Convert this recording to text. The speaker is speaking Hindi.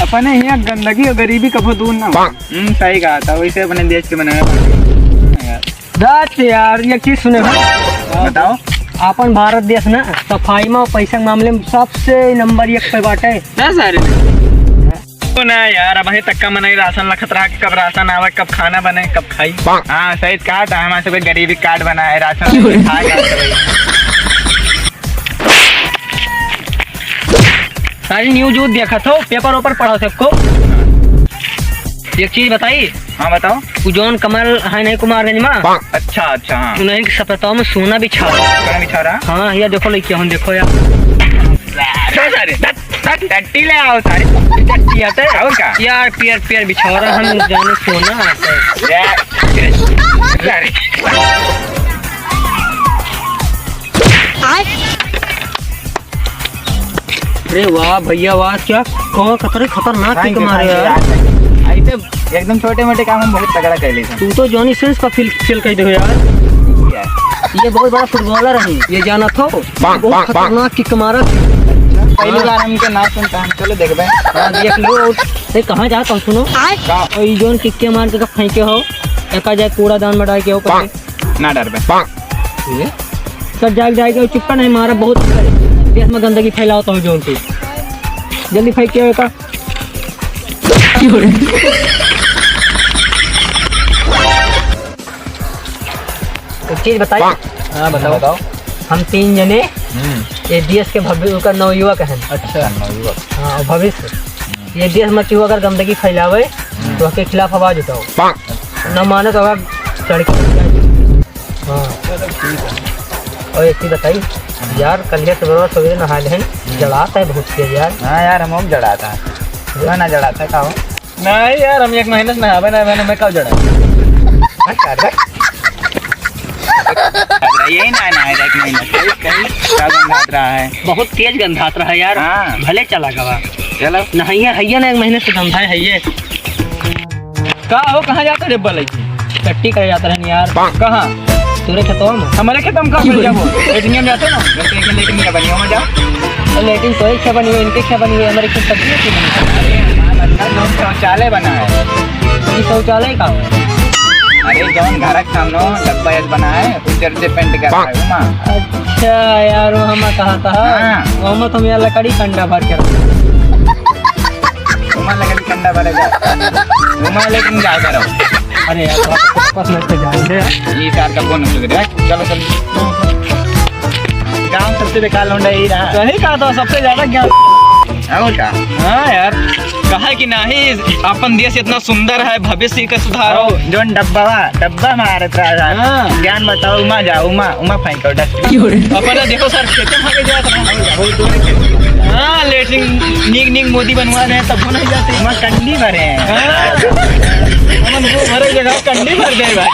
अपने यहाँ गंदगी और गरीबी कभी दूर ना हो। सही कहा था, वैसे अपने देश के बनाया यार ये चीज सुने भाई, बताओ। अपन भारत देश ना सफाई में और पैसा के मामले में सबसे नंबर 1 पे बाटे। ना यार अब अभी तक का मनाई राशन लखत रहा, कब राशन आवे, कब खाना बने, कब खाई। हाँ सही कहा था, हमारे सब गरीबी कार्ड बना है, राशन सारी न्यूज देखा था, पेपर ऊपर पढ़ा सबको। एक चीज बताई। हाँ बताओ। जौन कमल है नहीं कुमार गंज में। अच्छा अच्छा। हाँ नहीं सपताओं में सोना बिछा रहा। हाँ ये देखो लड़की, हम देखो यार टट्टी ले आओ सारे टट्टी आते और क्या यार, पियर पियर बिछा रहा, हम जाने सोना आता है। अरे वाह भैया वाह, क्या कौन खतरनाक की कमा रहे यार। एकदम छोटे मोटे काम हम बहुत तगड़ा कर लेते। तू तो जॉनी सिंस का फील कर दो यार। ये बहुत बड़ा फुटबॉलर है, ये जाना था, बहुत खतरनाक की कमा रहा। पहली बार हमके नाम सुनता है, चलो देख देख लो। कहाँ जाता हूँ सुनो, जोन किक्के मार के फेंके हो, एक जाए कूड़ा दान में डाल के हो ना डर सब जाएगा चिपका नहीं मारा, बहुत देश में गंदगी फैलाता हूँ जोन की, जल्दी फेंक के का। एक चीज बताइए। हाँ बताओ। हम 3 जने ये देश के भविष्य का नवयुवक हैं। अच्छा नवयुवक। हाँ भविष्य, ये देश में क्यों अगर गंदगी फैलावे तो उसके खिलाफ आवाज उठाओ, न माने तो अगर चढ़ के। हाँ और एक चीज बताइए यार, कल सवेरे नहा ले, जड़ाता है बहुत तेज यार। हाँ यार हम जड़ाता है, ना जड़ाता है कहो। नहीं यार हम 1 महीने से नहावे ना, मैंने मैं कब जड़ा यही ना 1 महीना गंधात रहा है, बहुत तेज गंधात रहा है यार। हाँ। भले चला गवा, चलो नहाइए हैया ना 1 महीने से गंधा है ये। कहाँ जाता रे बल टट्टी करे जाता है यार। कहाँ तेरे खेतों में? हमारे खेत में कहाँ जाओ, लेटिंग में जाते ना, लेटिंग में बनी हो में जाओ। लेटिंग तो एक बनी हुई, इनके बनी हुई, हमारे खेत शौचालय बना है। शौचालय का अरे जौन घर के सामने डब्बा एक बना है, उजर से पेंट कर रहा है उमा। अच्छा यार वो हम कहा था वो मत हम यार लकड़ी कंडा भर के उमा लकड़ी कंडा भरेगा उमा, लेकिन जा करो। अरे यार पास में तो जाएंगे ये सार का कौन सुधर है। चलो गाँव सबसे बेकार लौंडा यही रहा। सही कहा था, सबसे ज्यादा ज्ञान। हाँ यार कहा कि नहीं अपन देश इतना सुंदर है, भविष्य का सुधार हो। जो डब्बा मारत रहा ज्ञान बताओ, उमा जाओ, उमा फेंको अपन देखो सर खेते भागे जाते। हाँ लेटरिन नीक मोदी बनवा रहे हैं तब नहीं जाते, उमा कंडी भरे हैं। भरे जगह कंडी भर दे भाई।